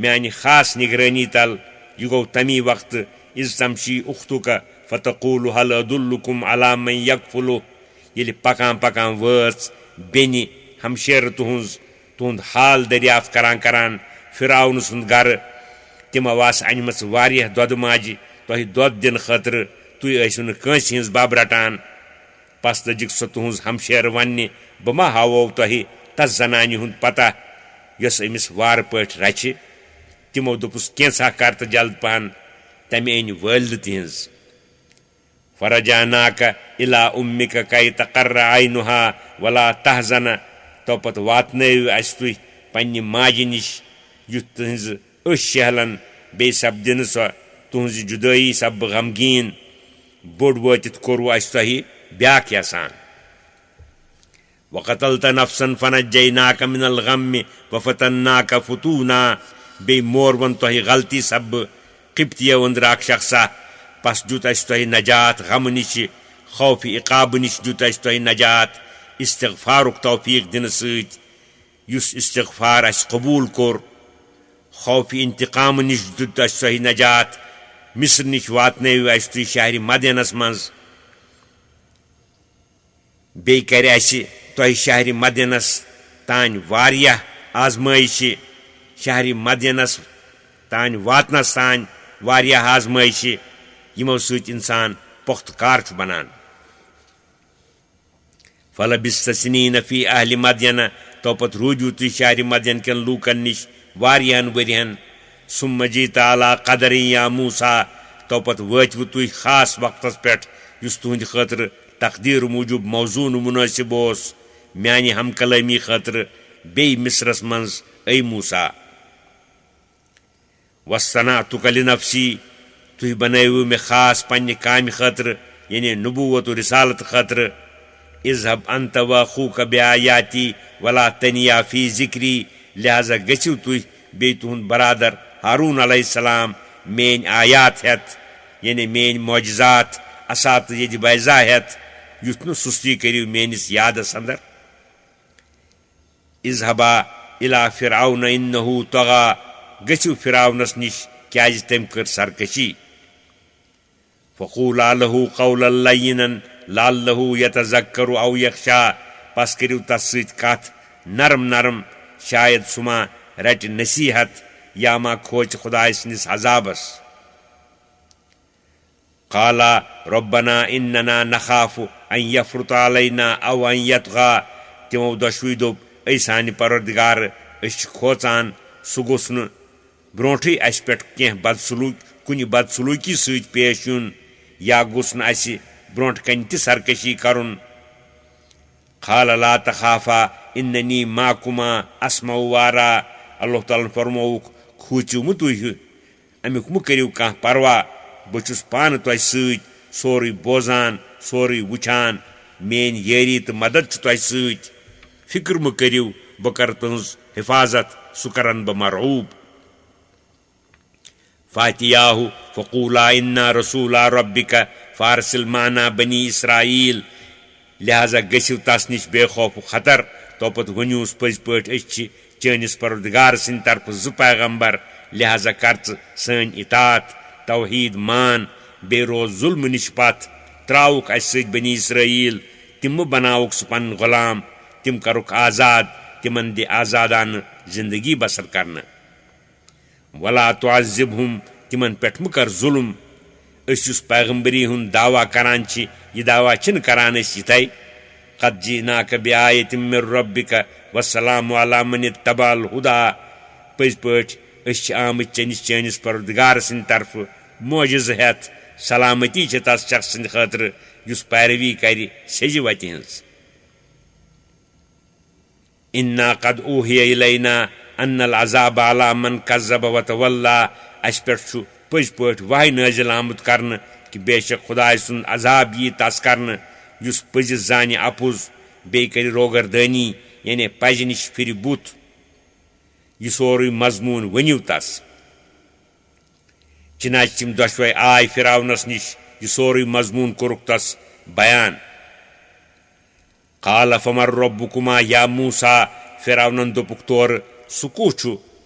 میانہِ خاص نگرٲنی تل یہِ گوٚو تمی وقتہٕ اِز تمشی اختُکا فتقوٗل حل ادُلُکُم علی من یکفُلُہ ییٚلہِ پکان پکان وٲژ بیٚنہِ ہمشیرٕ تُہُنٛد حال دٔریافت کران فِراوُن سُنٛد گرٕ تِمو آسہٕ انِمژٕ واریاہ دۄدٕ ماجہِ تۄہہِ دۄد دِنہٕ خٲطرٕ تُہۍ ٲسِو نہٕ کٲنٛسہِ ہِنٛز بب رٹان پس لٔجِکھ سۄ تُہٕنٛز ہمشیرٕ وننہِ بہٕ ما ہاوو تۄہہِ تس زنانہِ ہُنٛد پتہ یۄس أمِس وارٕ پٲٹھۍ رچھِ تِمو دوٚپُس کینٛژھا کر تہٕ جلد پہن تمہِ أنۍ وٲلدٕ تِہنٛز فرجعناکَ اِلی اُمِّکَ کَی تقر عینُہا ولا تحزن تو پتہٕ واتنٲیِو اَسہِ تُہۍ پننہِ ماجہِ نِش یُتھ تٕہنٛزٕ أچھ شہلن بیٚیہِ سپدِنہٕ سۄ تُہنٛزِ جُدٲیی سپبہٕ غمگیٖن بوٚڑ وٲتِتھ کوٚروٕ اَسہِ تۄہہِ بیٛاکھ یژھان وقتلت نفسن فنجیناک من الغم وفتناک فتونا بیٚیہِ مورون تۄہہِ غلطی سببہٕ قبطیو أنٛدرٕ اکھ شخصا پس دیُت اَسہِ تۄہہِ نجات غمہٕ نِشہِ خوفہِ عقابہٕ نِش دیُت اَسہِ تۄہہِ نجات استغفارُک توفیٖق دِنہٕ سۭتۍ یُس استغفار اَسہِ قبوٗل کوٚر خوفہِ انتقامہٕ نِش دیُت اَسہِ تۄہہِ نجات مصر نِش واتنٲیِو اَسہِ تُہۍ شہرِ مدینس منٛز بیٚیہِ کرِ اَسہِ تۄہہِ شہرِ مدینس تانۍ واریاہ آزمٲیشہِ شہرِ مدینس تانۍ واتنس تانۍ واریاہ آزمٲیشہِ یِمو سۭتۍ اِنسان پۄختہٕ کار چھُ بنان فلبثت سنیٖنَ فی اہلِ مدینہ تو پتہٕ روٗدِو تُہۍ شہرِ مدین کٮ۪ن لوٗکن نِش واریاہن ؤرۍیَن ثم جیٖتَ علی قدر یا موٗسا تو پتہٕ وٲتِوٕ تُہۍ خاص وقتس پٮ۪ٹھ یُس تُہنٛدِ خٲطرٕ تقدیٖر موٗجوٗب موضوٗن مُنٲسِب اوس میانہِ ہم کلٲمی خٲطرٕ بیٚیہِ مصرس منٛز اے موٗسا وصنعتُکَ لنفسی تُہۍ بنٲوِو مےٚ خاص پننہِ کامہِ خٲطرٕ یعنی نبوٗوت و رسالت خٲطرٕ اذهب انت واخوٗکَ بآیاتی ولا تنیا فی ذکری لہذا گٔژھِو تُہۍ بیٚیہِ تُہُنٛد برادر ہاروٗن علیہ السلام میٲنۍ آیات ہٮ۪تھ یعنی میٲنۍ معجزات اساتہٕ ییٚتہِ بیضا ہٮ۪تھ یُتھ نہٕ سُستی کٔرِو میٲنِس یادس انٛدر اذهبا الی فرعون انه طغى گٔژھِو فِراونس نِش کیازِ تٔمۍ کٔر سرکشی فقولا له قولا لینا لعلہ یتذکر او یخشا پس کٔرِو تس سۭتۍ کتھ نرم نرم شاید سُہ ما رٹہِ نصیحت یا ما کھوژِ خۄداے سٕنٛدِس عذابس قالا ربنا اننا نخاف ان یفرط علینا او ان یطغى تِمو دۄشوٕے دوٚپ اے سانہِ پروردگار أسۍ چھِ کھوژان سُہ گوٚژھ نہٕ برونٛٹھٕے اَسہِ پٮ۪ٹھ کینٛہہ کُنہِ بدسلوٗکی سۭتۍ پیش یُن یا گوٚژھ نہٕ اَسہِ برونٛٹھ کنہِ تہِ سرکشی کرُن قال لا تخافا اننی معکما اسمع وارا اللہ تعالیٰ فرمووُکھ کھوٗژِو مہٕ تُہۍ امیُک مہٕ کٔرِو کانٛہہ پروا بہٕ چھُس پانہٕ تۄہہِ سۭتۍ سورُے بوزان سورُے وٕچھان میٲنۍ یٲری تہٕ مدد چھُ تۄہہِ سۭتۍ فِکر مہٕ کٔرِو بہٕ کرٕ تُہنٛز حفاظت سُہ کرن بہٕ مرعوٗب فاتِیاہُ فقوٗلا انا رسوٗلا ربِکَ فارسل معنا بنی اسرائیل لہذا گٔژھِو تس نِش بے خوف خطر تو پتہٕ ؤنِوُس پٔزۍ پٲٹھۍ أسۍ چھِ چٲنِس پروردگار سٕنٛدِ طرفہٕ زٕ پیغمبر لہذا کر ژٕ سٲنۍ اطاعت توحیٖد مان بیٚیہِ روز ظُلمہٕ نِش پتھ ترٛاوُکھ اَسہِ سۭتۍ بنی اسرائیل تِم مہٕ بناوُکھ ژٕ پنُن غلام تِم کرُکھ آزاد تِمن دِ آزادانہٕ زندگی بسر کرنہٕ ولا تعذبہم تِمن پٮ۪ٹھ مہٕ کر ظُلم أسۍ یُس پیغمبری ہُنٛد دعوا کران چھِ یہِ دعوا چھِنہٕ کران أسۍ یِتھَے قد جئناک بآیۃ من ربک والسلام علی من اتبع الہدیٰ پٔزۍ پٲٹھۍ أسۍ چھِ آمٕتۍ چٲنِس پروردگار سٕنٛدِ طرفہٕ معجزٕ ہٮ۪تھ سلامتی چھِ تس شخص سٕنٛدِ خٲطرٕ یُس پیروی کرِ سیٚزِ وتہِ ہٕنٛز انا قد اوحی الینا ان العذاب علی من کذب وتولیٰ اَسہِ پٮ۪ٹھ چھُ پٔزۍ پٲٹھۍ وحی نٲزِل آمُت کرنہٕ کہِ بے شک خۄداے سُنٛد عذاب یی تس کرنہٕ یُس پٔزِس زانہِ اپُز بیٚیہِ کرِ روگردٲنی یعنی پزِ نِش پھِرِ بُتھ یہِ سورُے مضموٗن ؤنِو تس چِناچہِ تِم دۄشوے آے فِراونس نِش یہِ سورُے مضموٗن کوٚرُکھ تس بیان قال فمن ربکما یا موٗسا فِراونن دوٚپُکھ تورٕ سُہ کُس چھُ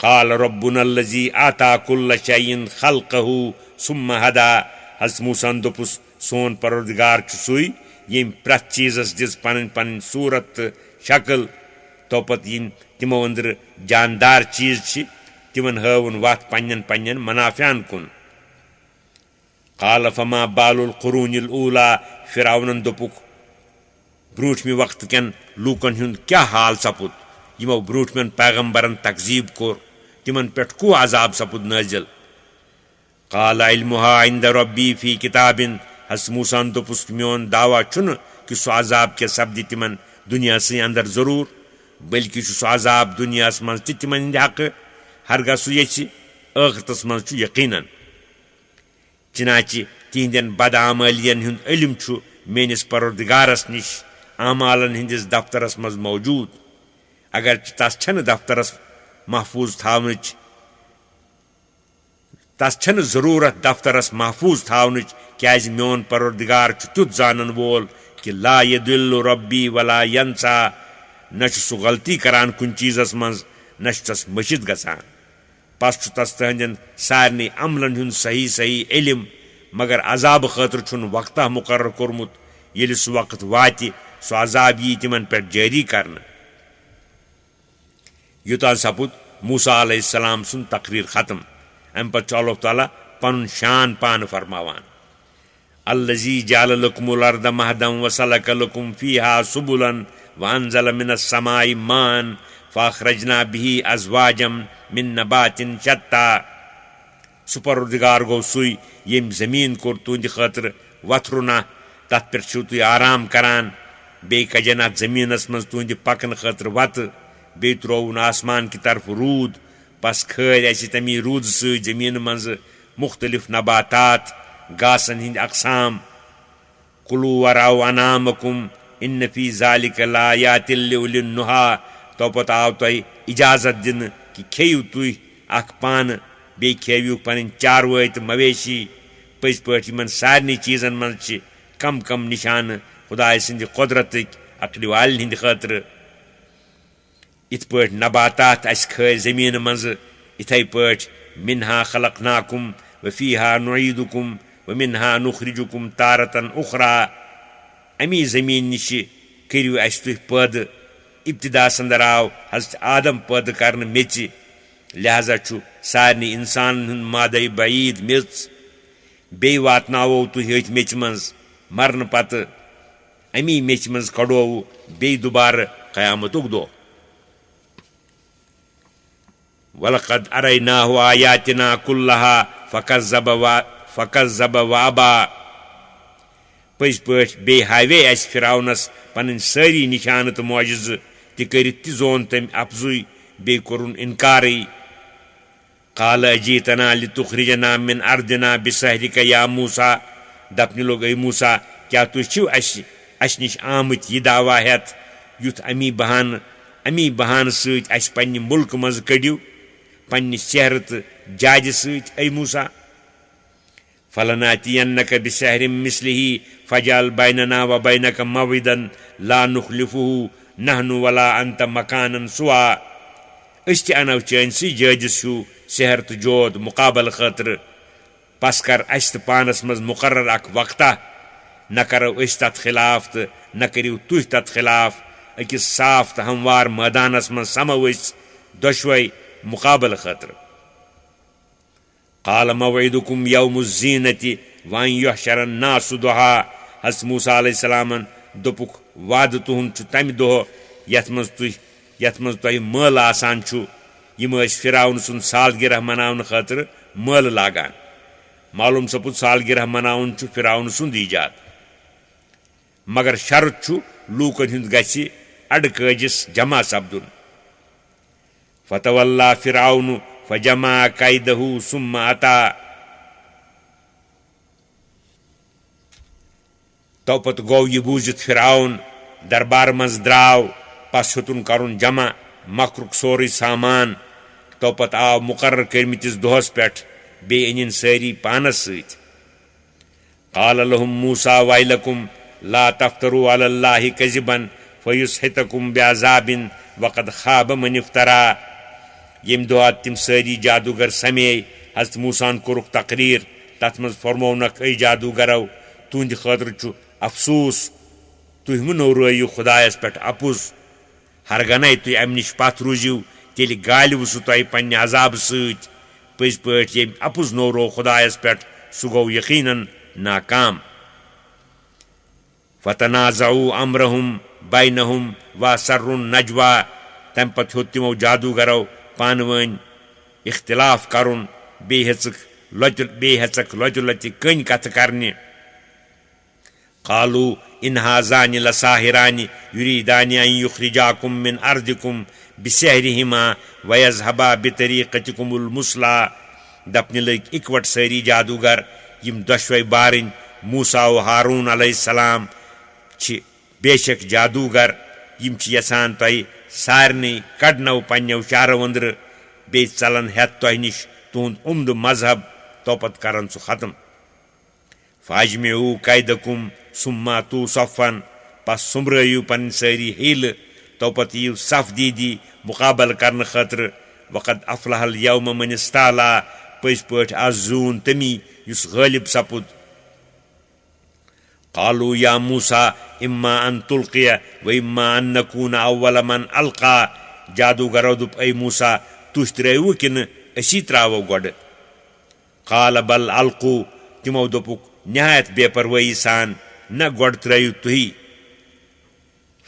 قال ربنا الذي آتا كل شيء خلقه ثم هدى حضرت موسیٰ دوٚپُس سون پروردگار چھُ سُے ییٚمۍ پرٛٮ۪تھ چیٖزس دِژ پنٕنۍ پنٕنۍ صوٗرت تہٕ شکل تو پتہٕ یِم تِمو أنٛدرٕ جاندار چیٖز چھِ تِمن ہٲوُن وتھ پننٮ۪ن پننٮ۪ن منافعن کُن قال فما بال القرون الاولى فرعونن دوٚپُکھ برٛوٗنٛٹھمہِ وقتہٕ کٮ۪ن لوٗکن ہُنٛد کیٛاہ حال سپُد یِمو برٛوٗنٛٹھمٮ۪ن پیغمبرن تقزیٖب کوٚر تِمن پٮ۪ٹھ کُس عذاب سپُد نٲزِل قال علمها عند ربي في كتاب حضرت موسیٰ دوٚپُس میون دعوا چھُنہٕ کہِ سُہ عذاب کیٛاہ سپدِ تِمن دُنیاہسٕے انٛدر ضروٗر بٔلکہِ چھُ سُہ عذاب دُنیاہس منٛز تہِ تِمن ہٕنٛدِ حقہٕ ہرگاہ سُہ یژھِ ٲخرتس منٛز چھُ یقیٖنن چنانچہِ تِہنٛدٮ۪ن بدعمٲلین ہُنٛد علم چھُ میٲنِس پروردگارس نِش اعمالن ہٕنٛدِس دفترس منٛز موجوٗد اگرچہِ تس چھنہٕ دفترس محفوٗظ تھاونٕچ تس چھنہٕ ضروٗرت دفترس محفوٗظ تھاونٕچ کیٛازِ میون پروردگار چھُ تیُتھ زانن وول کہِ لا یدل ربی ولا ینسا نہ چھُ سُہ غلطی کران کُنہِ چیٖزس منٛز نہ چھُ تس مٔشِد گژھان پس چھُ تس تٕہنٛدٮ۪ن سارنٕے عملن ہُنٛد صحیح صحیح علم مگر عذابہٕ خٲطرٕ چھُنہٕ وقتہ مُقرر کوٚرمُت ییٚلہِ سُہ وقت واتہِ سُہ عذاب یی تِمن پٮ۪ٹھ جٲری کرنہٕ یوٚتانۍ سپُد موسیٰ علیہ السلام سُنٛد تقریٖر ختم امہِ پتہٕ چھُ اللہ تعالیٰ پنُن شان پانہٕ فرماوان الذی جعل لکم الارض مہدا وسلک لکم فیہا سبلا وانزل من السماء ماء فاخرجنا به ازواجا من نبات شتى سُہ پروردگار گوٚو سُے ییٚمۍ زمیٖن کوٚر تُہنٛدِ خٲطرٕ وتھرُنا تتھ پٮ۪ٹھ چھِو تُہۍ آرام کران بیٚیہِ کجن اتھ زمیٖنس منٛز تُہنٛدِ پکنہٕ خٲطرٕ وتہٕ بیٚیہِ ترووُن آسمان کہِ طرفہٕ روٗد پس کھٲلۍ اسہِ تمی روٗدٕ سۭتۍ زمیٖنہٕ منٛزٕ مختلف نباتات گاسن ہٕنٛدۍ اقسام کُلوٗ ورعوا انعامکم ان فی ذلک لآیات لأولی النہیٰ تو پتہٕ آو تۄہہِ اجازت دِنہٕ کہِ کھیٚیِو تُہۍ اکھ پانہٕ بیٚیہِ کھیٚیوُکھ پنٕنۍ چاروٲے تہٕ مویشی پٔزۍ پٲٹھۍ یِمن سارنٕے چیٖزن منٛز چھِ کم کم نِشانہٕ خۄداے سٕنٛدِ قۄدرتٕکۍ عقلہِ والٮ۪ن ہٕنٛدِ خٲطرٕ یِتھ پٲٹھۍ نباتات اسہِ کھٲلۍ زمیٖنہٕ منٛزٕ یِتھے پٲٹھۍ منہا خلقناکم وفیہا نعیدکم ومنہا نخرجکم تارةً اخرى امی زمیٖن نِشہِ کٔرِو اسہِ تُہۍ پٲدٕ ابتداس انٛدر آو حضرت آدم پٲدٕ کرنہٕ میٚژِ لہذا چھُ سارنٕے انسانن ہُنٛد مادے بعیٖد میٚژ بیٚیہِ واتناوو تُہۍ أتھۍ میٚژِ منٛز مرنہٕ پتہٕ امی میٚژِ منٛز کڑووُ بیٚیہِ دُبارٕ قیامتُک دۄہ وَلَقَدْ أَرَيْنَاهُ آيَاتِنَا كُلَّهَا فَكَذَّبَ وَأَبَى پٔزۍ پٲٹھۍ بیٚیہِ ہاوے اسہِ فرعونس پنٕنۍ سٲری نِشانہٕ تہٕ معجزٕ تہِ کٔرِتھ تہِ زون تٔمۍ اَفضُے بیٚیہِ کوٚرُن اِنکارٕے قال أجیٖتنا لِتُخرِجنا من أرضنا بِسحرِکَ یا موسیٰ دپنہِ لوٚگ اے موسیٰ کیٛاہ تُہۍ چھِو اسہِ نِش آمٕتۍ یہِ دعوا ہٮ۪تھ یُتھ امی بہانہٕ سۭتۍ اسہِ پننہِ مُلکہٕ منٛزٕ کٔڑِو پننہِ سحرٕ تہٕ جادِ سۭتۍ اے موسیٰ فلناتینک بسحر مثلہ فجعل بیننا وبینک موعدا لا نخلفه نحن ولا انت مکانا سوا أسۍ تہِ انو چٲنسٕے جٲدِس ہیوٗ سحر تہٕ جود مُقابلہٕ خٲطرٕ پس کر اسہِ تہٕ پانس منٛز مُقرر اکھ وقتہ نہ کرو أسۍ تتھ خلاف تہٕ نہ کٔرِو تُہۍ تتھ خلاف أکِس صاف تہٕ ہموار مٲدانس منٛز سمو أسۍ دۄشوے مُقابلہٕ خٲطرٕ قال موعدکم یوم الزینة وان یحشر الناس ضحیٰ حضرت موسیٰ علیہ السلامن دوٚپُکھ وعدٕ تُہُنٛد چھُ تمہِ دۄہ یتھ منٛز تۄہہِ مٲلہٕ آسان چھُ یِم ٲسۍ فرعون سُنٛد سالگرہ مناونہٕ خٲطرٕ مٲلہٕ لاگان معلوٗم سپُد سالگرہ مناوُن چھُ فرعون سُنٛد ایجاد مگر شرط چھُ لوٗکن ہُنٛد گژھِ اڈٕکٲجِس جمع سپدُن فتولى فرعون فجمع كيده ثم أتى تو پتہٕ گوٚو یہِ بوٗزِتھ فرعون دربار منٛز درٛاو پس ہیوٚتُن کرُن جمع مکرُک سورُے سامان تو پتہٕ آو مُقرر کٔرمٕتِس دۄہس پٮ۪ٹھ بیٚیہِ أنِن سٲری پانس سۭتۍ قال لهم موسى ويلكم لا تفتروا على الله كذبا فَيُسْحِتَكُمْ بِعَذَابٍ وَقَدْ خَابَ مَنِ افْتَرَى ییٚمہِ دۄہ تِم سٲری جادوٗگر سَمے حضرت موساہن کوٚرُکھ تقریٖر تَتھ منٛز فرمونکھ اے جادوٗگرو تُہنٛدِ خٲطرٕ چھُ افسوٗس تُہۍ مُنورٲیِو خۄدایَس پٮ۪ٹھ اَپُز ہرگنَے تُہۍ اَمہِ نِش پَتھ روٗزِو تیٚلہِ گالِوٕ سُہ تۄہہِ پنٛنہِ عذابہٕ سۭتۍ پٔزۍ پٲٹھۍ ییٚمۍ اَپُز نورو خۄدایَس پٮ۪ٹھ سُہ گوٚو یقیٖناً ناکام فَتَنَازَعُوا أَمْرَهُمْ بَيْنَهُمْ وَأَسَرُّوا النَّجْوَىٰ تَمہِ پَتہٕ ہیوٚت تِمو جادوٗگرو پانہٕ ؤنۍ اختلاف کَرُن بیٚیہِ ہیژکھ لۄتہِ لۄتہِ کٔنۍ کَتھٕ کَرنہِ قالوٗ اِن هَٰذَانِ لَسَاحِرَانِ يُریٖدَانِ أَن يُخْرِجَاكُم مِّنْ أَرْضِكُم بِسِحْرِهِمَا وَيَذْهَبَا بِطَرِيقَتِكُمُ الْمُثْلَىٰ دَپنہِ لٔگۍ اِکوَٹہٕ سٲری جادوٗگر یِم دۄشوَے بارٕنۍ موسا و ہاروٗن علیہ السلام چھِ بے شک جادوٗگر یِم چھِ یژھان تۄہہِ سارنٕے کڑنو پنٛنیو شہرو أنٛدرٕ بیٚیہِ ژلن ہٮ۪تھ تۄہہِ نِش تُہُنٛد عمدٕ مذہب توپت کرن سُہ ختم فاجمعوٗ قیدکُم ثُمَّ أتوٗ صفن پس سُمبرٲیِو پنٕنۍ سٲری ہیٖلہٕ توپت یِیِو صف دیٖدی مُقابلہٕ کرنہٕ خٲطرٕ وقد افلح اليوم من استعلیٰ پٔزۍ پٲٹھۍ آز زیوٗن تٔمی یُس غٲلب سپُد قالوٗ یا موسا اِما ان تُلقِیہ و اِما ان نکوٗنہ اول من القا جادوٗگرو دوٚپ اے موسا تُہۍ ترٛٲیوٕ کِنہٕ أسی ترٛاوو گۄڈٕ قال بل القوٗ تِمو دوٚپُکھ نہایت بے پروٲیی سان نہ گۄڈٕ ترٛٲیِو تُہی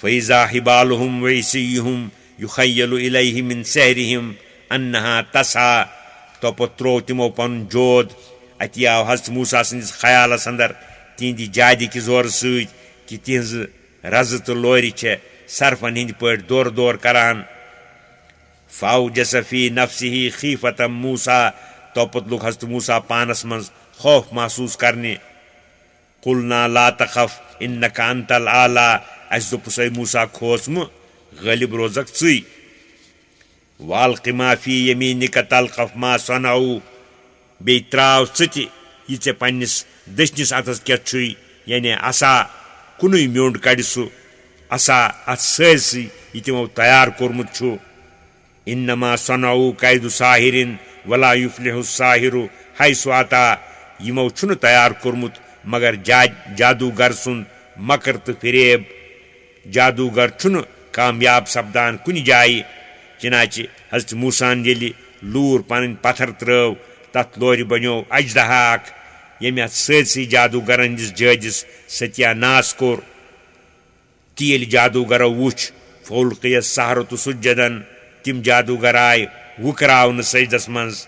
فیضا حِبالُہُم وعصیُہُم یُخیلُ الیہ من سحرِہِم انہا تسعیٰ توپت ترٛوو تِمو پنُن جود اَتہِ آو حضرت موسا سٕنٛدِس خیالس انٛدر تِہنٛدِ جادِ کہِ زورٕ سۭتۍ کہِ تِہنٛزٕ رزٕ تہٕ لورِ چھےٚ سرفن ہٕنٛدۍ پٲٹھۍ دورٕ دورٕ کران فاوجس فی نفسہِ خیٖفتم موسا توپت لوٚگ حضرت موسا پانس منٛز خوف محسوٗس کرنہِ قُلنا لا تخف انکَ انت الأعلیٰ اسہِ دوٚپُس اے موسا کھوژ مہٕ غٲلب روزکھ ژٕے والقِ ما فی یمیٖنِکَ تلقف ما صنعوٗ بیٚیہِ ترٛاو ژٕ تہِ یہِ ژےٚ پنٛنِس دٔچھنِس اَتھس کٮ۪تھ چھُے یعنی عصا کُنُے میوٚنٛڈ کڑِ سُہ عصا اتھ سٲرسٕے یہِ تِمو تیار کوٚرمُت چھُ انما صنعوٗ قیدُ ساحِرِن ولا یُفلِحُ الساحِرُ حیثُ اتا یِمو چھُنہٕ تیار کوٚرمُت مگر جادوٗگر سُنٛد مکر تہٕ فریب جادوٗگر چھُنہٕ کامیاب سپدان کُنہِ جایہِ چنانچہِ حضرت موساہن ییٚلہِ لوٗر پنٕنۍ پتھر ترٛٲو تتھ لورِ بنیوو اجدہا اکھ ییٚمہِ اتھ سٲرسٕے جادوٗگرن ہٕنٛدِس جٲدِس ستیا ناس کوٚر تہِ ییٚلہِ جادوٗگرو وُچھ فولقِیَس السحرةُ سُجدن تِم جادوٗگر آیہِ وُکراونہٕ سجدس منٛز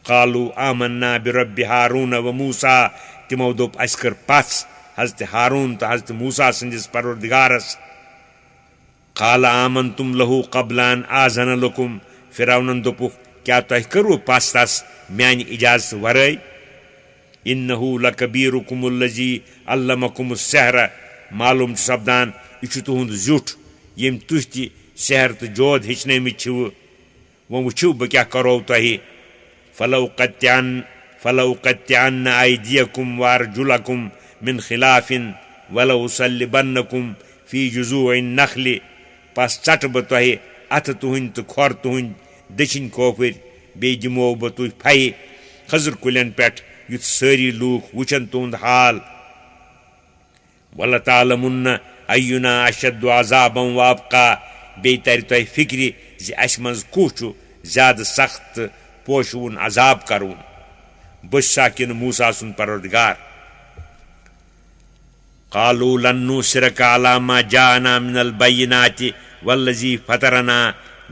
قالوٗ آمنا بربِ ہاروٗنہ و موسا تِمو دوٚپ اسہِ کٔر پژھ حضرت ہاروٗن تہٕ حضرت موسا سٕنٛدِس پروردگارس قال آمنتم لہوٗ قبل ان آذن لکُم فرعونن دوٚپُکھ کیٛاہ تۄہہِ کٔروٕ پژھ تس میانہِ اِجازتہٕ ورٲے انہُ لکبیٖرُکُم الذی علمکُم السحر معلوٗم چھُ سپدان یہِ چھُ تُہُنٛد زیُٹھ ییٚمۍ تُہۍ تہِ سحر تہٕ جود ہیٚچھنٲومٕتۍ چھِوٕ وۄنۍ وٕچھِو بہٕ کیٛاہ کرو تۄہہِ فلوقطعنَ ایدیَکُم وارجُلکُم من خِلافٍ ولأصلِّبنکُم فی جُذوٗعِ النخلِ پس ژٹہٕ بہٕ تۄہہِ اتھٕ تُہنٛدۍ تہٕ کھۄر تُہنٛدۍ دٔچھِنۍ کھوفٕرۍ بیٚیہِ دِمو بہٕ تُہۍ پھیہِ خٔضٕر کُلٮ۪ن پٮ۪ٹھ یُتھ سٲری لوٗکھ وٕچھن تُہُنٛد حال ولتعلمُنَّ ایُّنا اشدُ عذابًا وابقیٰ بیٚیہِ ترِ تۄہہِ فِکرِ زِ اسہِ منٛز کُس چھُ زیادٕ سخت تہٕ پوشوُن عذاب کرُن بہٕ چھُسا کِنہٕ موسا سُنٛد پروردگار قالوٗ لن نوٗصِرَکَ علی ما جاءنا من البینات والذی فطرنا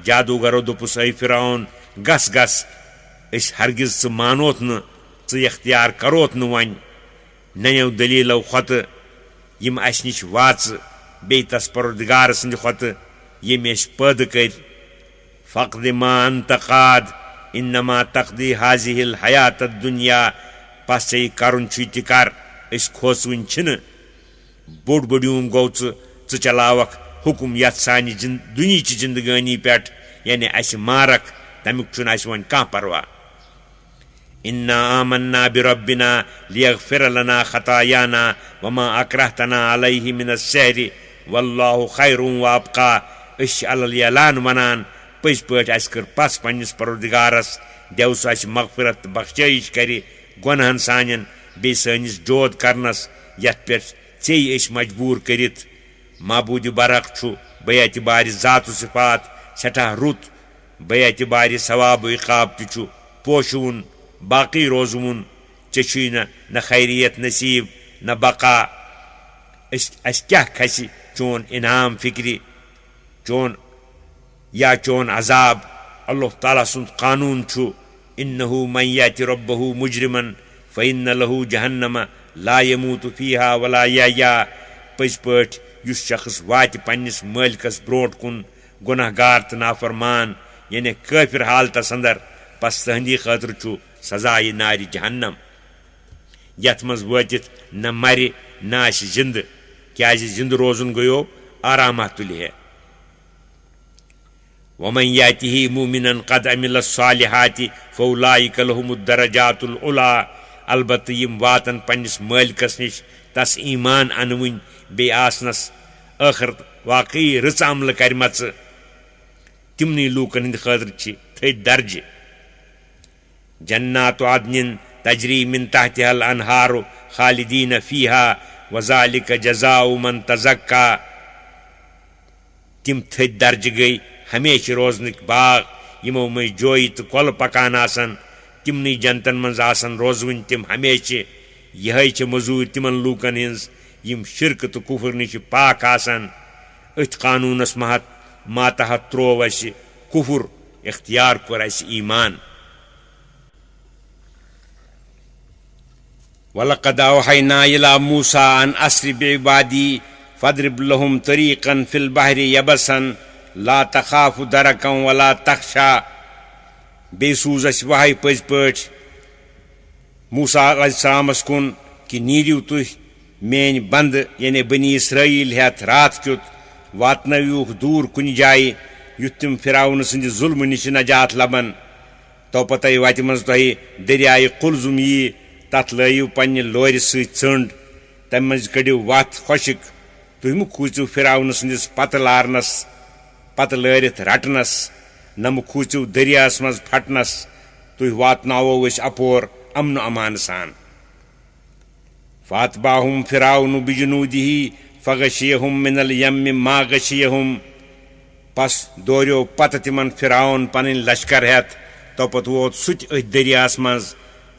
جادوٗگرو دوٚپُس اے فرعون گژھ گژھ أسۍ ہرگِز ژٕ مانوتھ نہٕ ژٕ اختیار کروتھ نہٕ وۄنۍ ننیو دٔلیٖلو کھۄتہٕ یِم اسہِ نِش واژٕ بیٚیہِ تس پروردگار سٕنٛدِ کھۄتہٕ ییٚمۍ أسۍ پٲدٕ کٔرۍ فقدِ ما انتَ قاد انما تقدی حاضِہ الحیات الدُنیا پس ژےٚ یہِ کرُن چھُے تہِ کر أسۍ کھوژوٕنۍ چھِنہٕ بوٚڑ بٔڑیوٗم گوٚو ژٕ چلاوکھ حُکُم یتھ سانہِ دُنہِچہِ زندگٲنی پٮ۪ٹھ یعنی اسہِ مارکھ تمیُک چھُنہٕ اسہِ وۄنۍ کانٛہہ پرواہ انا آمنا بربنا لیغفر لنا خطایانا وما اکرہتنا علیہ من السحر واللہ خیر وابقا أسۍ علل اعلان ونان پٔزۍ پٲٹھۍ اَسہِ کٔر پژھ پنٛنِس پروردگارس دیو سُہ اَسہِ مغفرت تہٕ بخشٲیِش کرِ گۄنہن سانٮ۪ن بیٚیہِ سٲنِس جود کرنس یتھ پٮ۪ٹھ ژیٚیہِ أسۍ مجبوٗر کٔرِتھ معبوٗدِ برق چھُ بے اعتبارِ ذات و صفات سٮ۪ٹھاہ رُت بے اعتبارِ ثواب و عقاب تہِ چھُ پوشوُن باقٕے روزوُن ژےٚ چھُے نہ خیریت نصیٖب نہ بقا اَسہِ کیٛاہ کھسہِ چون انعام فکرِ چون عذاب اللہ تعالیٰ سُنٛد قانوٗن چھُ اِنہُ من یأتِ ربہُ مجرمن فإن لہُ جہنم لا یموٗتُ فیہا ولا یحیا پٔزۍ پٲٹھۍ یُس شخص واتہِ پنٛنِس مٲلکس برونٛٹھ کُن گۄناہ گار تہٕ نافرمان یعنی کٲفِر حالتس انٛدر پس تٕہنٛدی خٲطرٕ چھُ سزایہِ نارِ جہنم یتھ منٛز وٲتِتھ نہ مرِ نہ آسہِ زِندٕ کیٛازِ زِندٕ روزُن گٔیو آرامہ تُلہِ ہے ومن یأتِہ مؤمنا قد عمل الصالحات فاولئک لهم الدرجات العلی البتہ یِم واتن پنٛنِس مٲلکس نِش تس ایمان انوٕنۍ بیٚیہِ آسنس ٲخرت واقعی رٕژ عملہٕ کرِمژٕ تِمنٕے لوٗکن ہٕنٛدِ خٲطرٕ چھِ تھٔدۍ درجہِ جنات عدن تجری من تحتها الانہار خالدین فیہا وذالک جزاء من تزکا تِم تھٔدۍ درجہِ گٔیہِ ہمیشہِ روزنٕکۍ باغ یِمو منٛزۍ جویہِ تہٕ کۄلہٕ پکان آسن تِمنٕے جنتن منٛز آسن روزوٕنۍ تِم ہمیشہِ یِہے چھِ مٔزوٗرۍ تِمن لوٗکن ہِنٛز یِم شرکہٕ تہٕ کُفر نِش پاک آسن أتھۍ قانوٗنس ماتحت تروو اَسہِ کُفر اختیار کوٚر اَسہِ ایمان وَلَقَدْ أَوْحَيْنَا إِلَى مُوسَىٰ أَنْ أَسْرِ بِعِبَادِي فَاضْرِبْ لَهُمْ طَرِيقًا فِي الْبَحْرِ يَبَسًا لَا تَخَافُ دَرَكًا وَلَا تَخْشَىٰ بیٚیہِ سوٗز اَسہِ وحی پٔزۍ پٲٹھۍ موسیٰ علیہ السلامس کُن کہِ نیٖرِو تُہۍ میٲنۍ بنٛدٕ یعنی بنی اسرٲیٖل ہٮ۪تھ راتھ کیُتھ واتنٲوِوُکھ دوٗر کُنہِ جایہِ یُتھ تِم فِراونہٕ سٕنٛدِ ظُلمہٕ نِش نجات لبن توپتَے وتہِ منٛز تۄہہِ دٔریاے قُلزُم یِیہِ تتھ لٲیِو پننہِ لورِ سۭتۍ ژٔنٛڈ تمہِ منٛز کٔڑِو وتھ خۄشِک تُہۍ مہٕ کھوٗژِو فِراونہٕ سٕنٛدِس پتہٕ لارنس پتہٕ لٲرِتھ رٹنس نہ مہٕ کھوٗژِو دٔریاہس منٛز پھٹنس تُہۍ واتناوو أسۍ اپور امن و امان سان فاتباہم فِراوُن بِجُنوٗدِہِ فغشیہم من الیم ما غشیہم پس دوریو پتہٕ تِمن فِراوُن پنٕنۍ لشکر ہٮ۪تھ توپت ووت سُہ تہِ أتھۍ دٔریاہس منٛز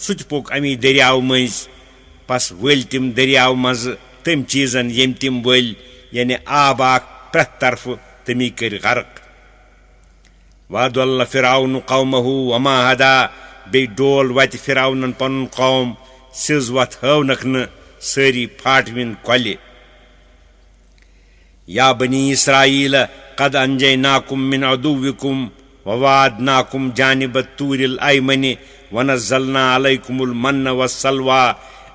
سُہ تہِ پوٚک امی دٔریاو مٔنٛزۍ پس ؤلۍ تِم دٔریاو منٛزٕ تٔمۍ چیٖزن ییٚمۍ تِم ؤلۍ یعنی آب اکھ پرٛٮ۪تھ طرفہٕ تٔمی کٔرۍ غرق وَأَضَلَّ فِرعون قومه وما ہدا بیٚیہِ ڈول وتہِ فِراونن پنُن قوم سِز وتھ ہٲونکھ نہٕ سٲری پھاٹوِنۍ کۄلہِ یا بنی اسرائیل قد انجیناکم من عدوکم ووعدناکم جانب الطور الایمن ونزلنا علیکم المن والسلوى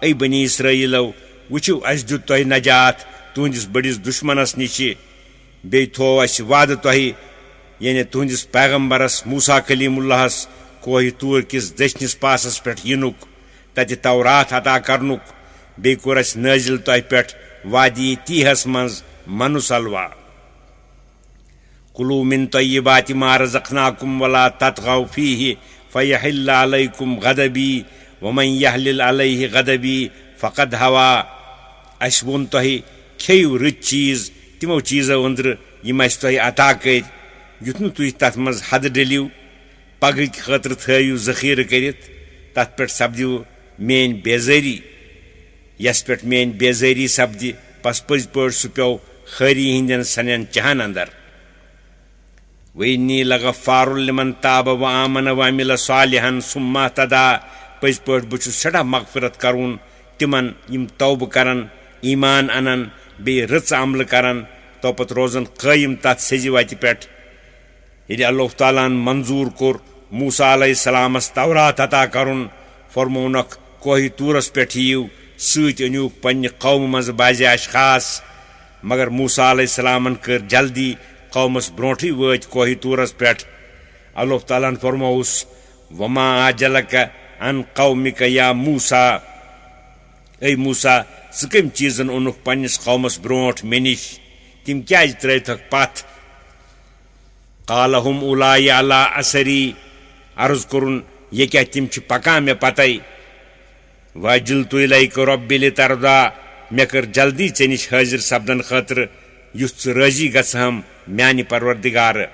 اے بنی اسرائیلو وٕچھِو اَسہِ دیُت تۄہہِ نجات تُہنٛدِس بٔڑِس دُشمنس نِشہِ بیٚیہِ تھوٚو اَسہِ وعدٕ تۄہہِ یعنی تُہنٛدِس پیغمبرس موسیٰ کلیم اللہس کوہِ طور کِس دٔچھنِس پاسس پٮ۪ٹھ یِنُک تتہِ تورات عطا کرنُک بیٚیہِ کوٚر اَسہِ نٲزِل تۄہہِ پٮ۪ٹھ وادی تیٖہس منٛز من و سلوى کُلوٗ من طیبات ما رزقناکم ولا تطغوا فیہ فیحل علیکم غضبی ومن یحلل علیہ غضبی فقد ہوا اَسہِ ووٚن تۄہہِ کھیٚیِو رٕتۍ چیٖز تِمو چیٖزو أنٛدرٕ یِم اَسہِ تۄہہِ عطا کٔرۍ یُتھ نہٕ تُہۍ تتھ منٛز حدٕ ڈٔلِو پگہٕکۍ خٲطرٕ تھٲیِو ذخیٖرٕ کٔرِتھ تتھ پٮ۪ٹھ سپدِو میٲنۍ بیزٲری یس پٮ۪ٹھ میٲنۍ بیزٲری سپدِ پس پٔزۍ پٲٹھۍ سُہ پیوٚو خٲری ہٕنٛدٮ۪ن سنٮ۪ن چہن انٛدر وإنی لغفار لمن تاب وآمن وعمل صالحا ثم اهتدى پٔزۍ پٲٹھۍ بہٕ چھُس سٮ۪ٹھاہ مغفرت کرُن تِمن یِم توبہٕ کرن ایمان انن بیٚیہِ رٕژ عملہٕ کرن توپت روزن قٲیِم تتھ سیٚزِ وتہِ پٮ۪ٹھ ییٚلہِ اللہ تعالیٰ ہن منظوٗر کوٚر موسیٰ علیہ السلامس تورات عطا کرُن فرمونکھ کوہِ طوٗرس پٮ۪ٹھ یِیِو سۭتۍ أنِوُکھ پننہِ قومہٕ منٛزٕ بعضِ اشخاص مگر موسیٰ علیہ السلامن کٔر جلدی قومس برونٛٹھٕے وٲتۍ کوہِ طوٗرس پٮ۪ٹھ اللہ تعالیٰ ہن فرمووُس وما عجلک عن قومک یا موسیٰ اے موسیٰ ژٕ کٔمۍ چیٖزن اوٚنُکھ پننِس قومس برونٛٹھ مےٚ نِش تِم کیٛازِ ترٛٲوتھکھ پتھ قال هم اولائی علی اثری عرض کوٚرُن یہِ کیٛاہ تِم چھِ پکان مےٚ پتے وعجلت الیک ربی لترضا مےٚ کٔر جلدی ژےٚ نِش حٲضر سپدن خٲطرٕ یُتھ ژٕ رٲضی گژھہم میانہِ پروردگارٕ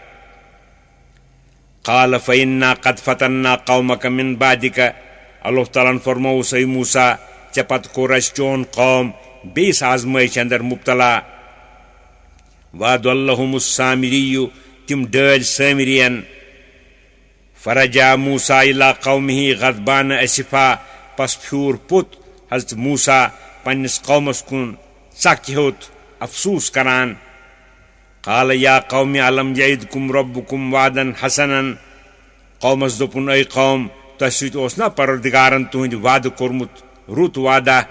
قال فإنا قد فتنا قومك من بعدك اللہ تعالیٰ ہن فرمووُس اے موسیٰ ژےٚ پتہٕ کوٚر اَسہِ چون قوم بیٚیِس آزمٲیش اندر مبتلا وَأَضَلَّهُمُ السَّامِرِيُّ تِم ڈٲلۍ سٲمرین فرجا موسیٰ اِلی قومہِ غضبان اسفا پس پھیوٗر پوٚت حضرت موسیٰ پننِس قومس کُن ژکھ ہیوٚت افسوٗس کران قال یا قومِ الم یعدکم ربکم وعدن حسنن قومس دوٚپُن اے قوم تۄہہِ سۭتۍ اوس نا پروردگارن تُہنٛدِ وعدٕ کوٚرمُت رُت وعدہ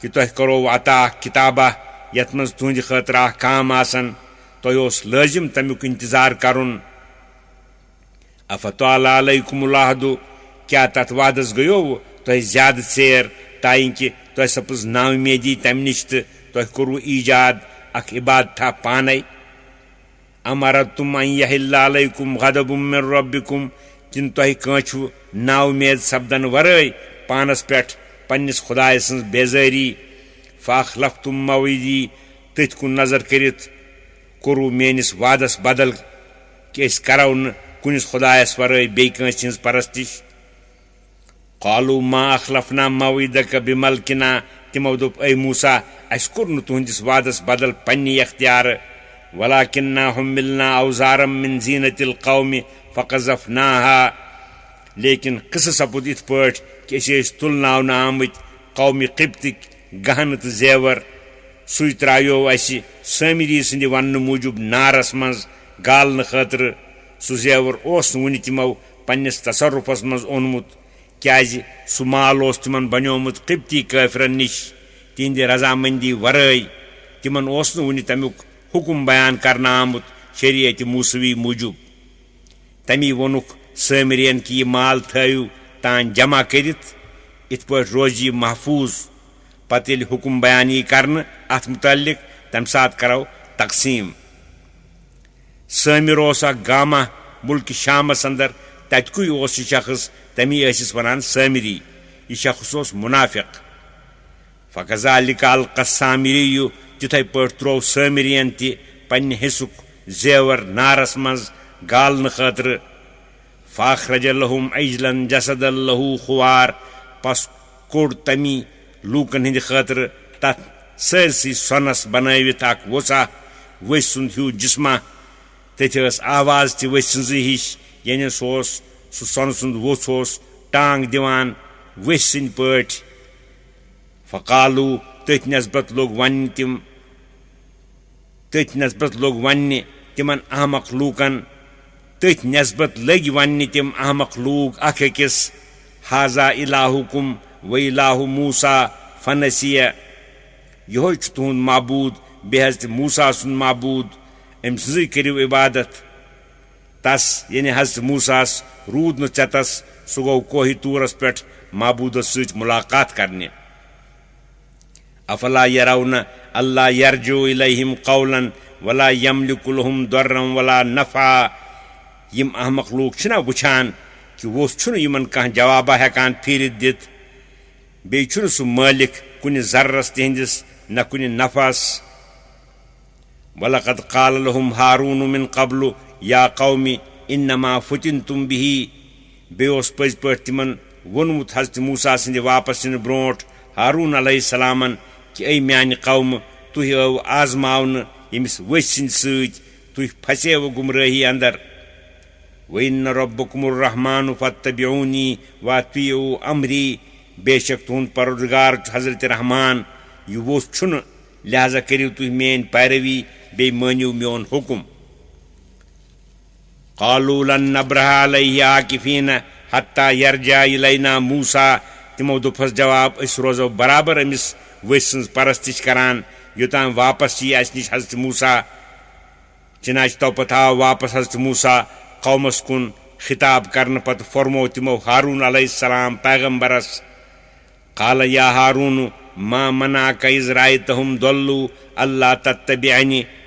کہِ تۄہہِ کرو عطا اکھ کِتابہ یتھ منٛز تُہنٛدِ خٲطرٕ اکھ کام آسن تۄہہِ اوس لٲزِم تمیُک انتظار کرُن افطال علیکم العہد کیٛاہ تتھ وعدس گٔیووٕ تۄہہِ زیادٕ ژیر تاکہِ تۄہہِ سپٕز نا اُمیدی تمہِ نِش تہٕ تۄہہِ کوٚروٕ ایجاد اکھ عبادتھا پانے ام اردتم ان یحل علیکم غضب من ربکم کِنہٕ تۄہہِ کٲنٛچھوٕ نا اُمید سپدن ورٲے پانس پٮ۪ٹھ پننِس خۄداے سٕنٛز بیزٲری فاخلفتم موعیدی تٔتھۍ کُن نظر کٔرِتھ کوٚروٕ میٲنِس وعدس بدل کہِ أسۍ کرو نہٕ کُنِس خۄدایس ورٲے بیٚیہِ کٲنٛسہِ ہٕنٛز پرستش قالوا ما اخلفنا موعدک بملکنا تِمو دوٚپ اے موسیٰ اسہِ کوٚر نہٕ تُہنٛدِس وعدس بدل پننہِ اختیارٕ ولكننا حملنا اوزارا من زینة القوم فقذفناها لیکن قصہٕ سپُد یِتھ پٲٹھۍ کہِ أسۍ ٲسۍ تُلناونہٕ آمٕتۍ قومہِ قبطٕکۍ گہنہٕ تہٕ زیور سُے ترٛایو اسہِ سٲمری سٕنٛدِ وننہٕ موٗجوٗب نارس منٛز گالنہٕ خٲطرٕ سُہ زیور اوس نہٕ وُنہِ تِمو پننِس تصرُفس منٛز اوٚنمُت کیٛازِ سُہ مال اوس تِمن بنیومُت قبطی کٲفرن نِش تِہنٛدِ رضامندی ورٲے تِمن اوس نہٕ وُنہِ تمیُک حُکم بیان کرنہٕ آمُت شریعتِ موسوی موٗجوٗب تمی ووٚنُکھ سٲمرین کہِ یہِ مال تھٲیِو تان جمع کٔرِتھ یِتھ پٲٹھۍ روزِ یہِ محفوٗظ پتہٕ ییٚلہِ حُکم بیان یی کرنہٕ اتھ مُتعلق تمہِ ساتہٕ کرو تقسیٖم سٲمِر اوس اکھ گامہ مُلکہِ شامس اندر تتہِ اوس یہِ شخص تمی ٲسِس ونان سٲمری یہِ شخص اوس مُنافِق فکذالک القى السامری تِتھے پٲٹھۍ تروو سٲمرین تہِ پننہِ حصُک زیور نارس منٛز گالنہٕ خٲطرٕ فاخرج لهم عجلا جسدا له خوار پس کوٚڑ تمی لوٗکن ہٕنٛدِ خٲطرٕ تتھ سٲرسٕے سۄنس بنٲوِتھ اکھ وۄژھا ؤسۍ سُنٛد ہیوٗ جسمہ تٔتھۍ ٲس آواز تہِ ؤسۍ سٕنٛزٕے ہِش یعنی سُہ اوس سُہ سۄنہٕ سُنٛد ووٚژھ اوس ٹانٛگ دِوان ؤسۍ سٕنٛدۍ پٲٹھۍ فقالو تٔتھۍ نسبت لوٚگ وننہِ تِمن احمق لوٗکن تٔتھۍ نسبت لٔگۍ وننہِ تِم احمق لوٗکھ اکھ أکِس حاذا الہُکم و الہ موسیٰ فنسیہ یِہوے چھُ تُہُنٛد معبوٗد بیٚیہِ حضرت موسیٰ سُنٛد معبوٗد أمۍ سٕنٛزٕے کٔرِو عبادت تس یعنی حضرت موسیٰ روٗد نہٕ ژٮ۪تس سُہ گوٚو کوہِ طوٗرس پٮ۪ٹھ معبوٗدس سۭتۍ مُلاقات کرنہِ افلا یرون اللہ یرجو الیہم قولا ولا یملک لہم ضرا ولا نفعا یِم احمق لوٗکھ چھِنا وٕچھان کہِ ووٚژھ چھُنہٕ یِمن کانٛہہ جوابہ ہٮ۪کان پھیٖرِتھ دِتھ بیٚیہِ چھُنہٕ سُہ مٲلِک کُنہِ ذرس تِہنٛدِس نہ کُنہِ نفعس ولقد قال لهم ہاروٗن من قبل یا قوم انما فتنتم به بیٚیہِ اوس پٔزۍ پٲٹھۍ تِمن ووٚنمُت حضرت موسیٰ سٕنٛدِ واپس یِنہٕ برونٛٹھ ہاروٗن علیہ السلامن کہِ اے میانہِ قومہٕ تُہۍ آوٕ آزماونہٕ ییٚمِس ؤسۍ سٕنٛدِ سۭتۍ تُہۍ پھسیوٕ گمرٲہی اندر وَإِنَّ رَبَّكُمُ الرَّحْمَنُ فَاتَّبِعُونِی وَأَطِیعُوا أَمْرِی بے شک تُہُنٛد پروردگار چھُ حضرت رحمان یہِ ووٚژھ چھُنہٕ لہذا کٔرِو تُہۍ میٲنۍ پیروی بیٚیہِ مٲنِو میون حُکم قالوا لن نبرح علیہ عاکفین حتی یرجع الینا موسیٰ تِمو دوٚپہس جواب أسۍ روزو برابر أمِس ؤسۍ سٕنٛز پرستش کران یوٚتام واپس یی اسہِ نِش حضرت موسیٰ چنانچہ تو پتہٕ آو واپس حضرت موسیٰ قومس کُن خطاب کرنہٕ پتہٕ فرموو تِمو ہاروٗن علیہ السلام پیغمبرس قال یا ہاروٗن ما منعک اذ رأیتہم ضلوا اللہ تتبعنی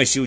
ٲسِو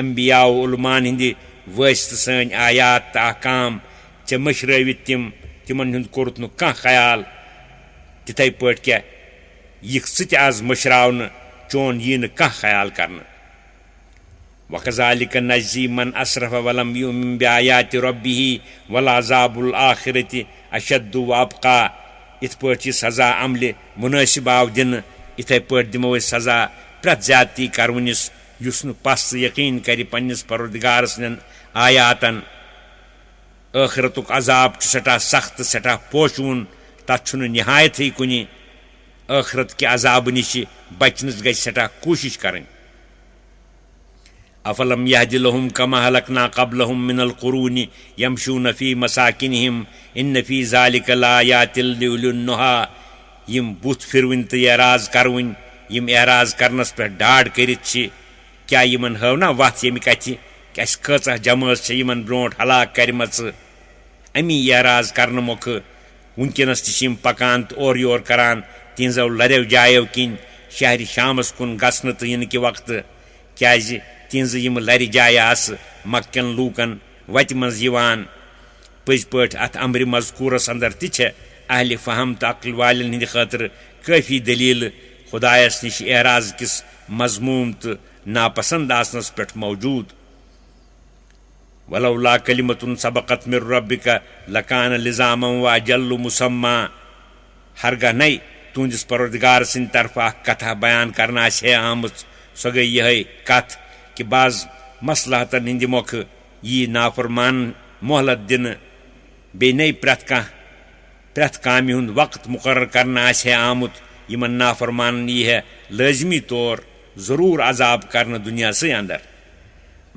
انبیاء و علمان ہندِ وٲسۍ تہٕ سٲنۍ آیات تہٕ احکام ژےٚ مٔشرٲوِتھ تِمن ہُنٛد کوٚرُتھ نہٕ کانٛہہ خیال تِتھَے پٲٹھۍ کیٛاہ یِکھ ژٕ تہِ آز مٔشراونہٕ چون یی نہٕ کانٛہہ خیال کرنہٕ وَكَذَلِكَ نَجْزِي مَنْ أَسْرَفَ وَلَمْ يُؤْمِن بِآيَاتِ رَبِّهِ وَلَعَذَابُ الْآخِرَةِ أَشَدُّ وَأَبْقَىٰ یِتھ پٲٹھۍ یہِ سزا عملہِ مُنٲسِب آو دِنہٕ یِتھَے پٲٹھۍ دِمو أسۍ سزا پرٛٮ۪تھ زیادتی کَرونِس یُس نہٕ پَس تہٕ یقیٖن کَرِ پنٛنِس پَروردِگار سٕنٛدٮ۪ن آیاتن ٲخرتُک عذاب چھُ سٮ۪ٹھاہ سخت تہٕ سٮ۪ٹھاہ پوشوُن تَتھ چھُنہٕ نِہایتھٕے کُنہِ ٲخرت کہِ عذابہٕ نِشہِ بچنٕچ گژھِ سٮ۪ٹھاہ کوٗشِش کَرٕنۍ افلم يهد لهم كما هلكنا قبلهم من القرون يمشون في مساكنهم ان في ذلك لآيات لأولي النهى يم بُتھ پھِروٕنۍ تہٕ اعراض کَروٕنۍ یِم اعراض کرنس پٮ۪ٹھ ڈاڈ کٔرِتھ چھِ کیٛاہ یِمن ہٲو نا وَتھ ییٚمہِ کَتھِ کہِ اَسہِ کۭژاہ جمٲژ چھےٚ یِمن برونٛٹھ ہلاک کَرِمَژٕ اَمی اعراض کرنہٕ مۄکھٕ وٕنکٮ۪نس تہِ چھِ یِم پکان تہٕ اورٕ یور کران تِہنٛزو لَریو جایو کِنۍ شہرِ شامس کُن گژھنہٕ تہٕ یِنہٕ کہِ وقتہٕ کیٛازِ تِہنٛزٕ یِم لرِ جایہِ آسہٕ مکہٕ کٮ۪ن لوٗکن وتہِ منٛز یِوان پٔزۍ پٲٹھۍ اتھ امرِ مذکوٗرس اندر تہِ چھےٚ اہلِ فہم تہٕ عقل والٮ۪ن ہٕنٛدِ خٲطرٕ کٲفی دٔلیٖلہٕ خۄدایس نِش اعراض کِس مضموٗم تہٕ ناپسنٛد آسنس پٮ۪ٹھ موجوٗد ولولا کلمتن سبقت من ربک لکان لزاما واجل مسمى ہرگاہ نَے تُہنٛدِس پروردگار سٕنٛدِ طرفہٕ اکھ کتھا بیان کرنہٕ آسہِ ہے آمٕژ سۄ گٔے یِہے کتھ کہِ بعض مصلحتن ہٕنٛدِ مۄکھٕ یی نافرمانن مۄہلت دِنہٕ بیٚیہِ نَے پرٛٮ۪تھ کامہِ ہُنٛد وقت مُقرر کرنہٕ آسہِ ہے آمُت یِمن نافرمانن یی ہے لٲزمی طور ضروٗر عذاب کرنہٕ دُنیاہسٕے اندر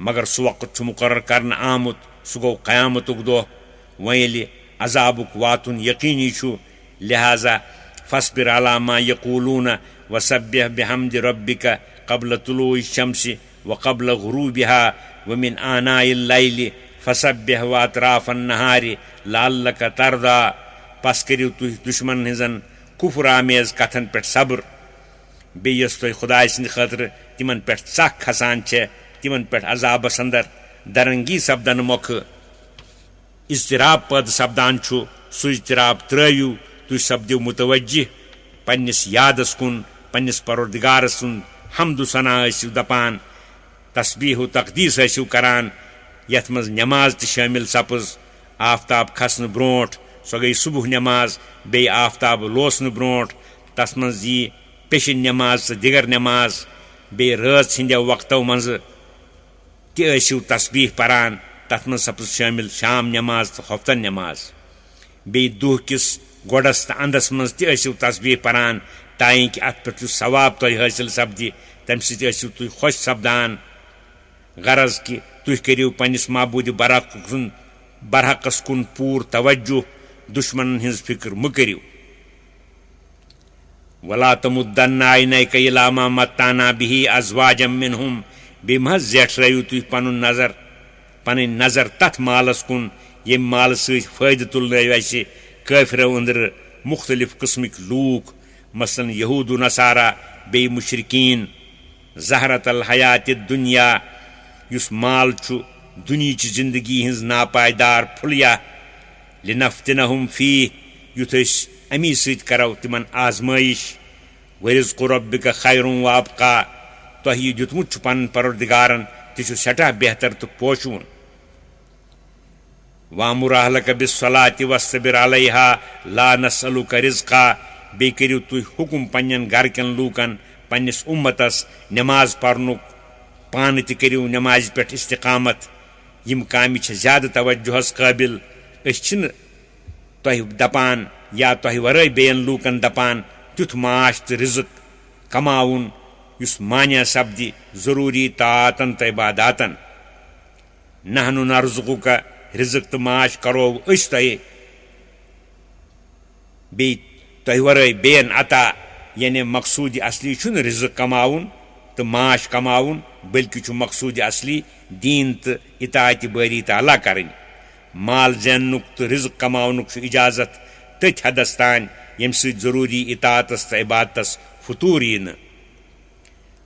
مگر سُہ وقت چھُ مُقرر کرنہٕ آمُت سُہ گوٚو قیامتُک دۄہ وۄنۍ ییٚلہِ عذابُک واتُن یقیٖنی چھُ لہذا فاصبر على ما يقولون وسبح بحمد ربك قبل طلوع الشمس وقبل غروبها ومن آناء الليل فسبح واطراف النهار لعلك ترضى پس کٔرِو تُہۍ دُشمن ہٕنٛزن کُفر آمیز کتھن پٮ۪ٹھ صبر بیٚیہِ یۄس تۄہہِ خۄداے سٕنٛدِ خٲطرٕ تِمن پٮ۪ٹھ ژکھ کھسان چھےٚ تِمن پٮ۪ٹھ عذابس اندر درنگی سپدنہٕ مۄکھٕ اضطراب پٲدٕ سپدان چھُ سُہ اضطراب ترٲوِو تُہۍ سپدِو متوجہ پننِس یادس کُن پننِس پروردگار سُنٛد حمد و ثنا ٲسِو دپان تسبیح و تقدیس ٲسِو کران یتھ منٛز نٮ۪ماز تہِ شٲمِل سپٕز آفتاب کھسنہٕ برونٛٹھ سۄ گٔیے صبح نٮ۪ماز بیٚیہِ آفتاب لوسنہٕ برونٛٹھ تتھ منٛز یی پیشن نٮ۪ماز تہٕ دِگر نٮ۪ماز بیٚیہِ رٲژ ہٕنٛدیو وقتو منٛزٕ تہِ ٲسِو تسبیح پران تتھ منٛز سپٕز شٲمِل شام نٮ۪ماز تہٕ ہفتن نٮ۪ماز بیٚیہِ دۄہ کِس گۄڈس تہٕ انٛدس منٛز تہِ ٲسِو تسبیح پران تاکہِ اتھ پٮ۪ٹھ یُس ثواب تۄہہِ حٲصِل سپدِ تمہِ سۭتۍ ٲسِو تُہۍ خۄش سپدان غرض کہِ تُہۍ کٔرِو پننِس معبوٗدِ برحقس کُن پوٗرٕ توجہ دُشمنن ہٕنٛز فِکر مہٕ کٔرِو ولا تمدن عینیک الی ما متعنا به ازواجا منهم بیٚیہِ مہ حظ زیٹھرٲیِو تُہۍ پنٕنۍ نظر تتھ مالس کُن ییٚمہِ مالہٕ سۭتۍ فٲیدٕ تُلنٲوۍ اسہِ کٲفرو أنٛدرٕ مختلف قٕسمٕکۍ لوٗکھ مثلاً یہوٗد و نصارا بیٚیہِ مُشرِکیٖن زہرت الحیاتِ دُنیا یُس مال چھُ دُنہِچہِ زندگی ہٕنٛز ناپایدار پھُلیا لِنفتِنہم فیٖہ یُتھ أسۍ امی سۭتۍ کرو تِمن آزمٲیش ورزق ربک خیر و ابقیٰ تۄہہِ یہِ دیُتمُت چھُ پنُن پروردگارن تہِ چھُ سٮ۪ٹھاہ بہتر تہٕ پوشوُن وامُر اہلک بالصلاۃ واصطبر علیہا لا نسألک رزقا بیٚیہِ کٔرِو تُہۍ حُکم پننٮ۪ن گرٕکٮ۪ن لوٗکن پننِس اُمتس نٮ۪ماز پرنُک پانہٕ تہِ کٔرِو نٮ۪مازِ پٮ۪ٹھ استقامت یِم کامہِ چھےٚ زیادٕ توجہس قٲبِل أسۍ چھِنہٕ تۄہہِ دپان یا تۄہہِ ورٲے بیٚین لوٗکن دپان تیُتھ معاش تہٕ رِزق کماوُن یُس مانیہ سپدِ ضروٗری طاعاتن تہٕ عباداتن نحنُ نرزقُک رِزق تہٕ معاش کرو أسۍ تۄہہِ بیٚیہِ تۄہہِ ورٲے بیٚین عطا یعنی مقصوٗدِ اصلی چھُنہٕ رِزق کماوُن تہٕ معاش کماوُن بٔلکہِ چھُ مقصوٗدِ اصلی دیٖن تہٕ اطاعتِ بٲری تعالیٰ کرٕنۍ مال زیننُک تہٕ رِزق کماونُک چھُ اِجازت تٔتھۍ حدس تانۍ ییٚمہِ سۭتۍ ضروٗری اطاعتس تہٕ عبادتس فطوٗر یی نہٕ